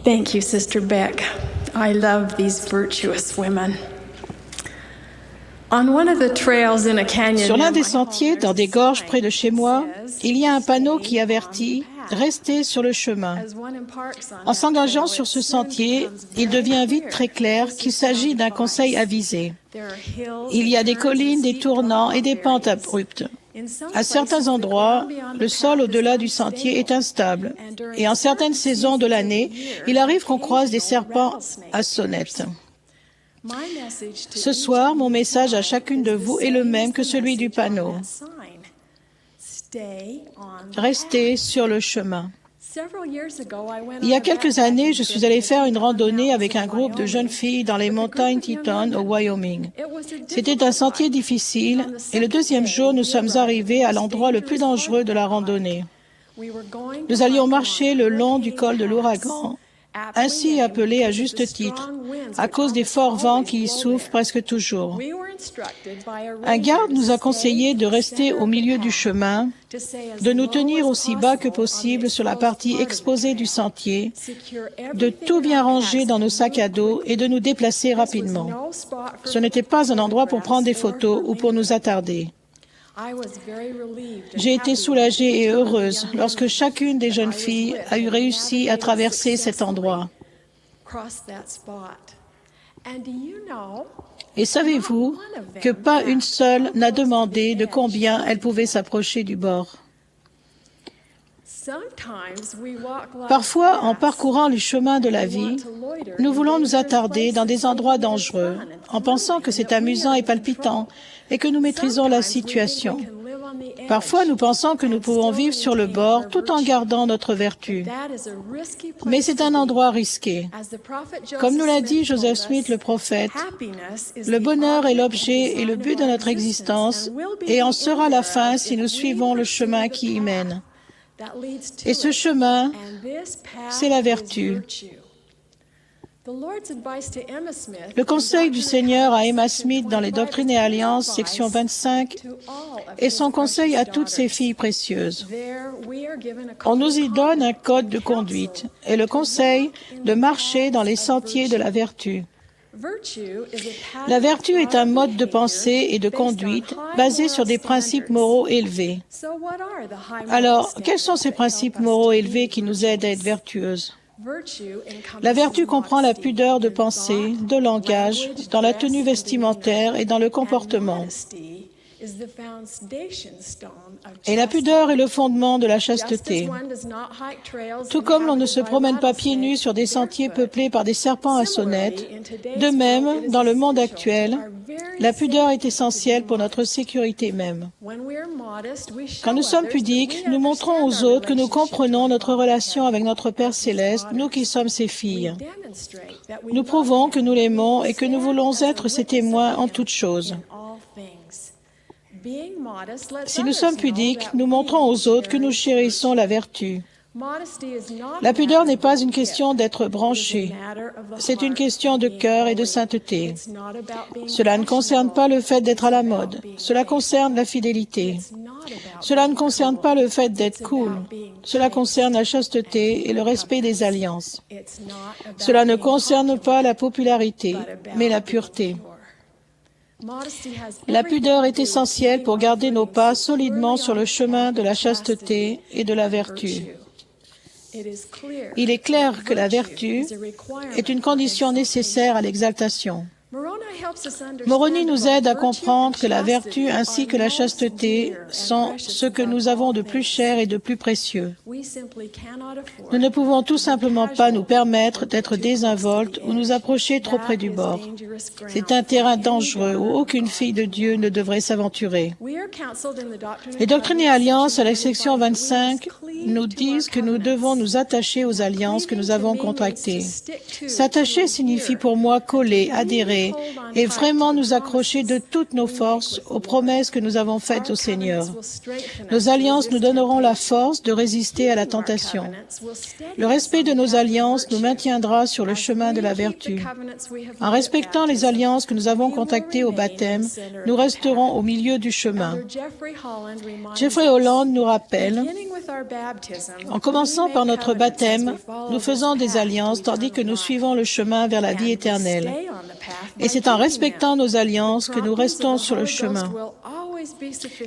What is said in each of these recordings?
Thank you, Sister Beck. I love these virtuous women. On one of the trails in a canyon Sur l'un des sentiers, dans des gorges près de chez moi, il y a un panneau qui avertit « Restez sur le chemin ». En s'engageant sur ce sentier, il devient vite très clair qu'il s'agit d'un conseil avisé. Il y a des collines, des tournants et des pentes abruptes. À certains endroits, le sol au-delà du sentier est instable et en certaines saisons de l'année, il arrive qu'on croise des serpents à sonnette. Ce soir, mon message à chacune de vous est le même que celui du panneau. Restez sur le chemin. Il y a quelques années, je suis allée faire une randonnée avec un groupe de jeunes filles dans les montagnes Teton au Wyoming. C'était un sentier difficile et le deuxième jour, nous sommes arrivés à l'endroit le plus dangereux de la randonnée. Nous allions marcher le long du col de l'ouragan, ainsi appelé à juste titre, à cause des forts vents qui y soufflent presque toujours. Un garde nous a conseillé de rester au milieu du chemin, de nous tenir aussi bas que possible sur la partie exposée du sentier, de tout bien ranger dans nos sacs à dos et de nous déplacer rapidement. Ce n'était pas un endroit pour prendre des photos ou pour nous attarder. J'ai été soulagée et heureuse lorsque chacune des jeunes filles a eu réussi à traverser cet endroit. Et savez-vous que pas une seule n'a demandé de combien elle pouvait s'approcher du bord? Parfois, en parcourant les chemins de la vie, nous voulons nous attarder dans des endroits dangereux, en pensant que c'est amusant et palpitant et que nous maîtrisons la situation. Parfois, nous pensons que nous pouvons vivre sur le bord tout en gardant notre vertu. Mais c'est un endroit risqué. Comme nous l'a dit Joseph Smith, le prophète, le bonheur est l'objet et le but de notre existence et en sera la fin si nous suivons le chemin qui y mène. Et ce chemin, c'est la vertu. Le conseil du Seigneur à Emma Smith dans les Doctrines et Alliances, section 25, est son conseil à toutes ces filles précieuses. On nous y donne un code de conduite et le conseil de marcher dans les sentiers de la vertu. La vertu est un mode de pensée et de conduite basé sur des principes moraux élevés. Alors, quels sont ces principes moraux élevés qui nous aident à être vertueuses? La vertu comprend la pudeur de pensée, de langage, dans la tenue vestimentaire et dans le comportement. Et la pudeur est le fondement de la chasteté. Tout comme l'on ne se promène pas pieds nus sur des sentiers peuplés par des serpents à sonnette, de même, dans le monde actuel, la pudeur est essentielle pour notre sécurité même. Quand nous sommes pudiques, nous montrons aux autres que nous comprenons notre relation avec notre Père céleste, nous qui sommes ses filles. Nous prouvons que nous l'aimons et que nous voulons être ses témoins en toutes choses. Si nous sommes pudiques, nous montrons aux autres que nous chérissons la vertu. La pudeur n'est pas une question d'être branché, c'est une question de cœur et de sainteté. Cela ne concerne pas le fait d'être à la mode, cela concerne la fidélité. Cela ne concerne pas le fait d'être cool, cela concerne la chasteté et le respect des alliances. Cela ne concerne pas la popularité, mais la pureté. La pudeur est essentielle pour garder nos pas solidement sur le chemin de la chasteté et de la vertu. Il est clair que la vertu est une condition nécessaire à l'exaltation. Moroni nous aide à comprendre que la vertu ainsi que la chasteté sont ce que nous avons de plus cher et de plus précieux. Nous ne pouvons tout simplement pas nous permettre d'être désinvoltes ou nous approcher trop près du bord. C'est un terrain dangereux où aucune fille de Dieu ne devrait s'aventurer. Les Doctrines et Alliances, à la section 25, nous disent que nous devons nous attacher aux alliances que nous avons contractées. S'attacher signifie pour moi coller, adhérer, et vraiment nous accrocher de toutes nos forces aux promesses que nous avons faites au Seigneur. Nos alliances nous donneront la force de résister à la tentation. Le respect de nos alliances nous maintiendra sur le chemin de la vertu. En respectant les alliances que nous avons contractées au baptême, nous resterons au milieu du chemin. Jeffrey Holland nous rappelle, En commençant par notre baptême, nous faisons des alliances tandis que nous suivons le chemin vers la vie éternelle. Et c'est en respectant nos alliances que nous restons sur le chemin.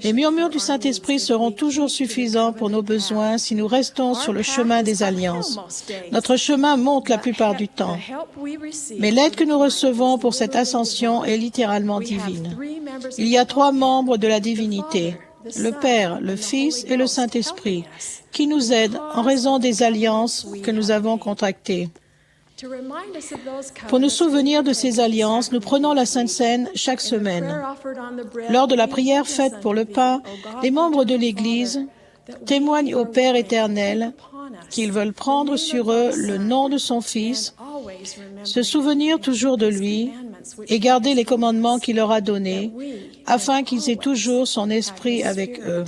Les murmures du Saint-Esprit seront toujours suffisants pour nos besoins si nous restons sur le chemin des alliances. Notre chemin monte la plupart du temps. Mais l'aide que nous recevons pour cette ascension est littéralement divine. Il y a 3 membres de la divinité, le Père, le Fils et le Saint-Esprit, qui nous aident en raison des alliances que nous avons contractées. Pour nous souvenir de ces alliances, nous prenons la Sainte Seine chaque semaine. Lors de la prière faite pour le pain, les membres de l'Église témoignent au Père éternel qu'ils veulent prendre sur eux le nom de son Fils, se souvenir toujours de lui et garder les commandements qu'il leur a donnés, afin qu'ils aient toujours son esprit avec eux.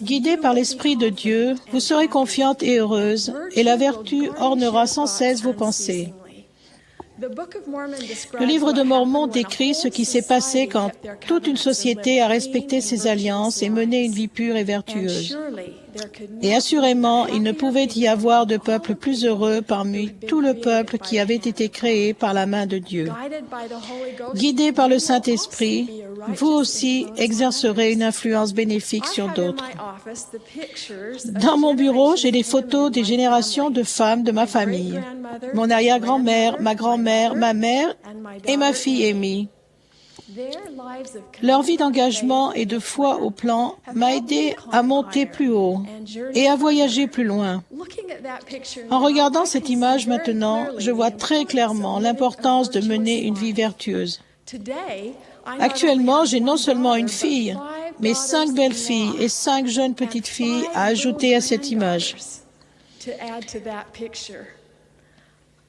Guidés par l'Esprit de Dieu, vous serez confiante et heureuse, et la vertu ornera sans cesse vos pensées. Le livre de Mormon décrit ce qui s'est passé quand toute une société a respecté ses alliances et mené une vie pure et vertueuse. Et assurément, il ne pouvait y avoir de peuple plus heureux parmi tout le peuple qui avait été créé par la main de Dieu. Guidés par le Saint-Esprit, vous aussi exercerez une influence bénéfique sur d'autres. Dans mon bureau, j'ai des photos des générations de femmes de ma famille. Mon arrière-grand-mère, ma grand-mère, ma mère et ma fille Amy. Leur vie d'engagement et de foi au plan m'a aidé à monter plus haut et à voyager plus loin. En regardant cette image maintenant, je vois très clairement l'importance de mener une vie vertueuse. Actuellement, j'ai non seulement une fille, mais 5 belles filles et 5 jeunes petites filles à ajouter à cette image.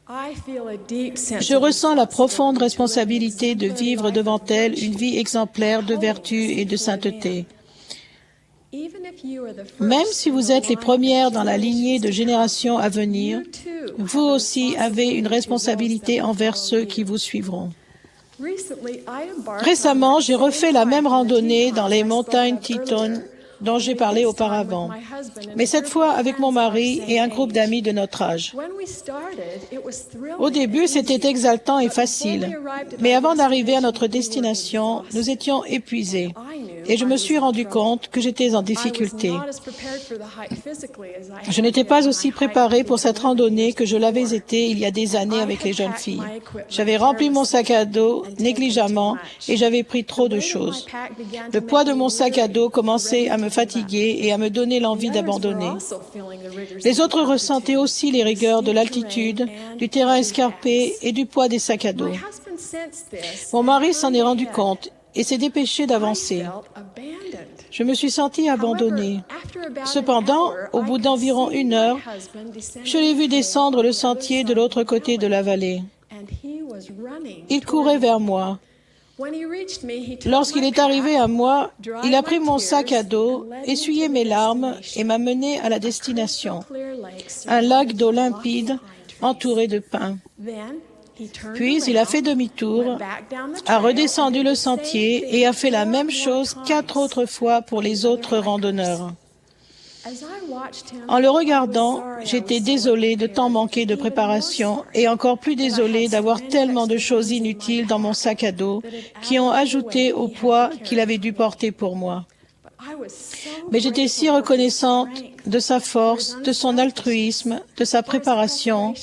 Je ressens la profonde responsabilité de vivre devant elles une vie exemplaire de vertu et de sainteté. Même si vous êtes les premières dans la lignée de générations à venir, vous aussi avez une responsabilité envers ceux qui vous suivront. Récemment, j'ai refait la même randonnée dans les montagnes Teton dont j'ai parlé auparavant, mais cette fois avec mon mari et un groupe d'amis de notre âge. Au début, c'était exaltant et facile, mais avant d'arriver à notre destination, nous étions épuisés et je me suis rendu compte que j'étais en difficulté. Je n'étais pas aussi préparée pour cette randonnée que je l'avais été il y a des années avec les jeunes filles. J'avais rempli mon sac à dos négligemment et j'avais pris trop de choses. Le poids de mon sac à dos commençait à me fatiguer et à me donner l'envie d'abandonner. Les autres ressentaient aussi les rigueurs de l'altitude, du terrain escarpé et du poids des sacs à dos. Mon mari s'en est rendu compte et s'est dépêché d'avancer. Je me suis sentie abandonnée. Cependant, au bout d'environ 1 heure, je l'ai vu descendre le sentier de l'autre côté de la vallée. Il courait vers moi. Lorsqu'il est arrivé à moi, il a pris mon sac à dos, essuyé mes larmes et m'a mené à la destination, un lac d'eau limpide entouré de pins. Puis il a fait demi-tour, a redescendu le sentier et a fait la même chose 4 autres fois pour les autres randonneurs. En le regardant, j'étais désolée de tant manquer de préparation et encore plus désolée d'avoir tellement de choses inutiles dans mon sac à dos qui ont ajouté au poids qu'il avait dû porter pour moi. Mais j'étais si reconnaissante de sa force, de son altruisme, de sa préparation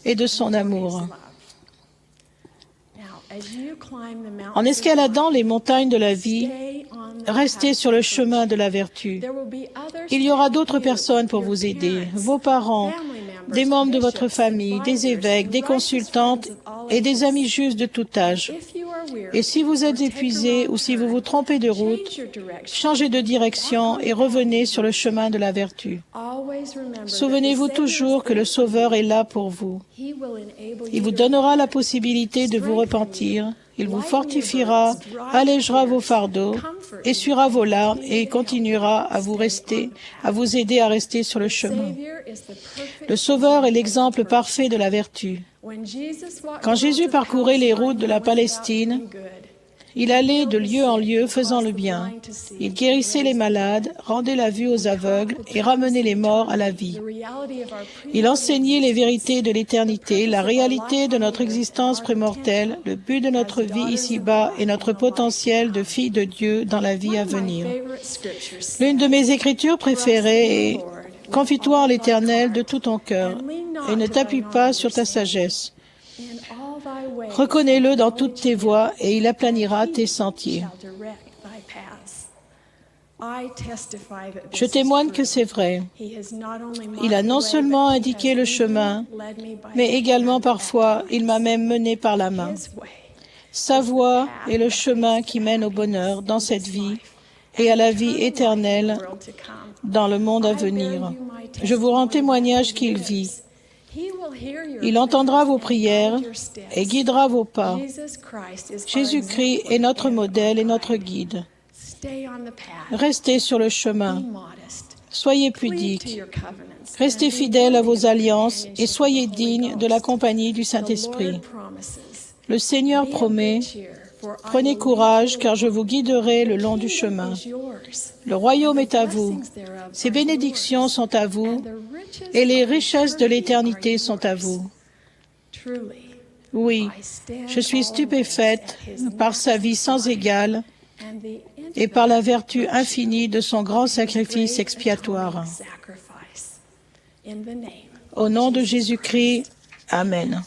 et de son amour. En escaladant les montagnes de la vie, restez sur le chemin de la vertu. Il y aura d'autres personnes pour vous aider, vos parents, des membres de votre famille, des évêques, des consultantes et des amis justes de tout âge. Et si vous êtes épuisé ou si vous vous trompez de route, changez de direction et revenez sur le chemin de la vertu. Souvenez-vous toujours que le Sauveur est là pour vous. Il vous donnera la possibilité de vous repentir. Il vous fortifiera, allégera vos fardeaux, essuiera vos larmes et continuera à vous aider à rester sur le chemin. Le Sauveur est l'exemple parfait de la vertu. Quand Jésus parcourait les routes de la Palestine, Il allait de lieu en lieu faisant le bien. Il guérissait les malades, rendait la vue aux aveugles et ramenait les morts à la vie. Il enseignait les vérités de l'éternité, la réalité de notre existence prémortelle, le but de notre vie ici-bas et notre potentiel de fille de Dieu dans la vie à venir. L'une de mes écritures préférées est « Confie-toi en l'Éternel de tout ton cœur et ne t'appuie pas sur ta sagesse. Reconnais-le dans toutes tes voies et il aplanira tes sentiers. » Je témoigne que c'est vrai. Il a non seulement indiqué le chemin, mais également parfois, il m'a même mené par la main. Sa voie est le chemin qui mène au bonheur dans cette vie et à la vie éternelle dans le monde à venir. Je vous rends témoignage qu'il vit. Il entendra vos prières et guidera vos pas. Jésus-Christ est notre modèle et notre guide. Restez sur le chemin. Soyez pudiques. Restez fidèles à vos alliances et soyez dignes de la compagnie du Saint-Esprit. Le Seigneur promet, « Prenez courage, car je vous guiderai le long du chemin. Le royaume est à vous, ses bénédictions sont à vous, et les richesses de l'éternité sont à vous. » Oui, je suis stupéfaite par sa vie sans égale et par la vertu infinie de son grand sacrifice expiatoire. Au nom de Jésus-Christ, Amen.